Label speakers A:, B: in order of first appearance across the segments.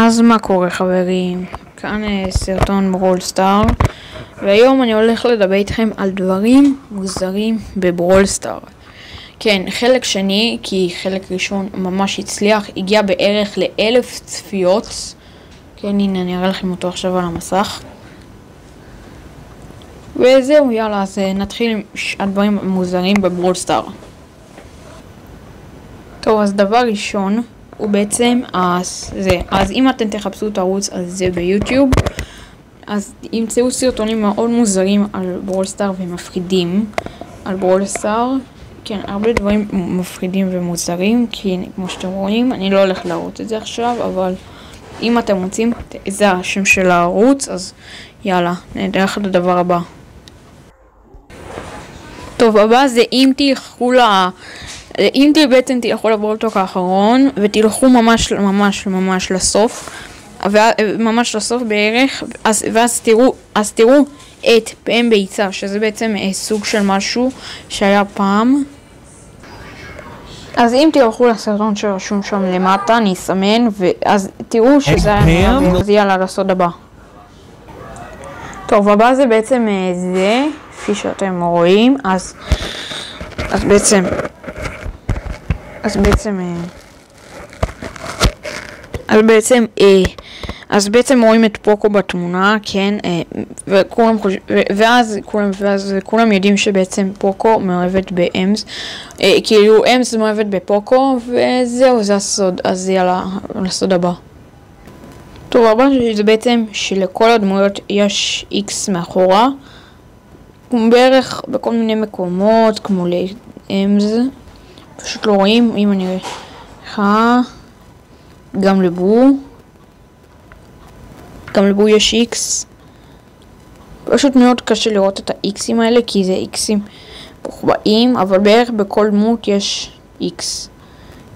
A: אז מה קורה חברים? כאן סרטון ברול סטאר, והיום אני הולך לדבר איתכם על דברים מוזרים בברול סטאר. כן, חלק שני, כי חלק ראשון ממש הצליח, הגיע בערך ל1000 צפיות. כן, הנה אני אראה לכם אותו עכשיו על המסך. וזהו, יאללה, אז נתחיל עם הדברים המוזרים בברול סטאר. טוב, אז דבר ראשון הוא בעצם אז אם אתם תחפשו את הערוץ הזה ביוטיוב, אז ימצאו סרטונים מאוד מוזרים על ברול סטאר ומפחידים על ברול סטאר. כן, הרבה דברים מפחידים ומוזרים, כי כמו שאתם רואים, אני לא הולך להראות את זה עכשיו, אבל אם אתם רוצים, זה השם של הערוץ, אז יאללה, נלך לדבר הבא. טוב, הבא זה אם בעצם תלכו לברולטוק האחרון ותלכו ממש לסוף, ממש לסוף בערך, ואז תראו את פעם ביצה, שזה בעצם סוג של משהו שהיה פעם. אז אם תלכו לסרטון שרשום שם למטה, אני אסמן, ואז תראו שזה היה, אז יאללה לעשות הבא. טוב, הבא זה בעצם זה, כפי שאתם רואים, אז בעצם רואים את פוקו בתמונה, כן, ואז כולם יודעים שבעצם פוקו מאוהבת באמס, כאילו אמס מאוהבת בפוקו, וזהו, זה הסוד. אז יאללה, לסוד הבא. טוב, הבא זה בעצם שלכל הדמויות יש X מאחורה, בערך בכל מיני מקומות, כמו לאמס, פשוט לא רואים. אם אני רואה גם לבו יש X, פשוט מאוד קשה לראות את ה-X'ים האלה, כי זה X'ים מוחבאים, אבל בערך בכל דמות יש X.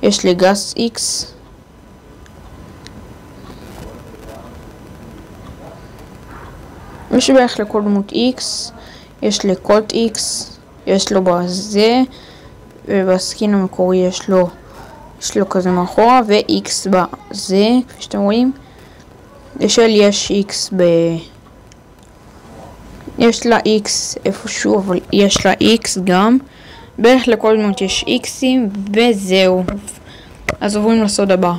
A: יש לגס X, יש בערך לכל דמות X, יש לקוט X, יש לו בזה, ובסקין המקורי יש לו כזה מאחורה, ו-X בזה, כפי שאתם רואים. לשל יש X יש לה X איפשהו, אבל יש לה X גם. בערך לכל דמות יש X'ים, וזהו. אז עוברים לסוד הבא.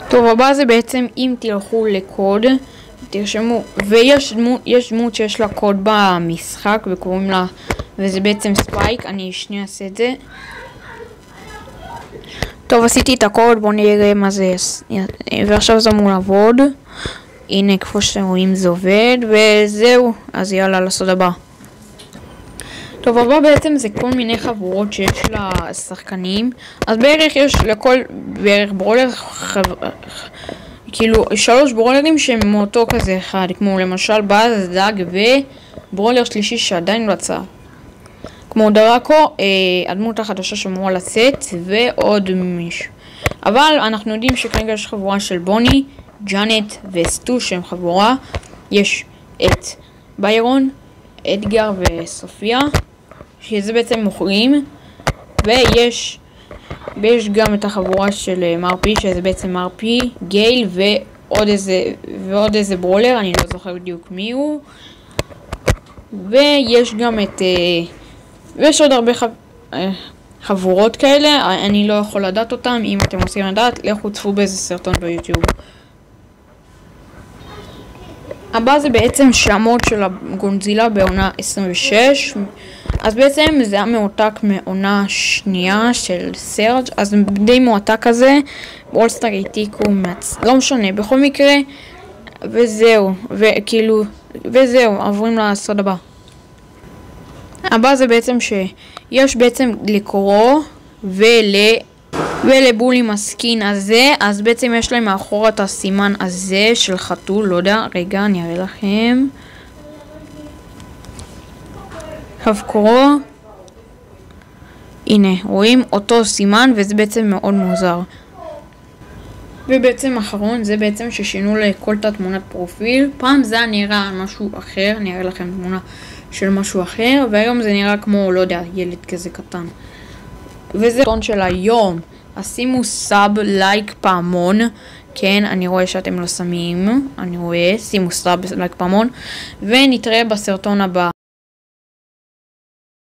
A: טוב, הבא זה בעצם אם תלכו לקוד, תרשמו, ויש דמות שיש לה קוד במשחק, וקוראים לה, וזה בעצם ספייק. אני שנייה אעשה את זה. טוב, עשיתי את הקוד, בואו נראה מה זה, ועכשיו זה אמור לעבוד. הנה, כמו שאתם רואים זה עובד, וזהו. אז יאללה, לסוד הבא. טוב, הבא בעצם זה כל מיני חבורות שיש לשחקנים. אז בערך יש לכל ברולר כאילו 3 ברולרים שהם מאותו כזה אחד, כמו למשל באז, דאג וברולר שלישי שעדיין רצה, כמו דראקו, הדמות החדשה שאמורה לצאת, ועוד מישהו. אבל אנחנו יודעים שכרגע יש חבורה של בוני, ג'אנט וסטו שהם חבורה. יש את ביירון, אדגר וסופיה, שזה בעצם מוכרים, ויש גם את החבורה של מרפי, שזה בעצם מרפי, גייל ועוד איזה ברולר, אני לא זוכר בדיוק מי הוא. ויש גם ויש עוד הרבה חבורות כאלה, אני לא יכול לדעת אותם. אם אתם רוצים לדעת, לכו צפו באיזה סרטון ביוטיוב. הבא זה בעצם שמות של הגונזילה בעונה 26. אז בעצם זה היה מועתק מעונה שנייה של סרג', אז די מועתק כזה. ברול סטאר העתיקו לא משנה, בכל מקרה. וזהו, עוברים לסוד הבא. הבא זה בעצם שיש בעצם לקורו ולבול עם הסקין הזה, אז בעצם יש להם מאחורה את הסימן הזה של חתול, לא יודע, רגע אני אראה לכם. קורו, הנה רואים אותו סימן, וזה בעצם מאוד מוזר. ובעצם אחרון זה בעצם ששינו לכל את התמונת פרופיל. פעם זה נראה משהו אחר, אני אראה לכם תמונה של משהו אחר, והיום זה נראה כמו, לא יודע, ילד כזה קטן. וזה סרטון של היום. אז שימו סאב, לייק, פעמון. כן, אני רואה שאתם לא שמים. אני רואה, שימו סאב, לייק, פעמון. ונתראה בסרטון הבא.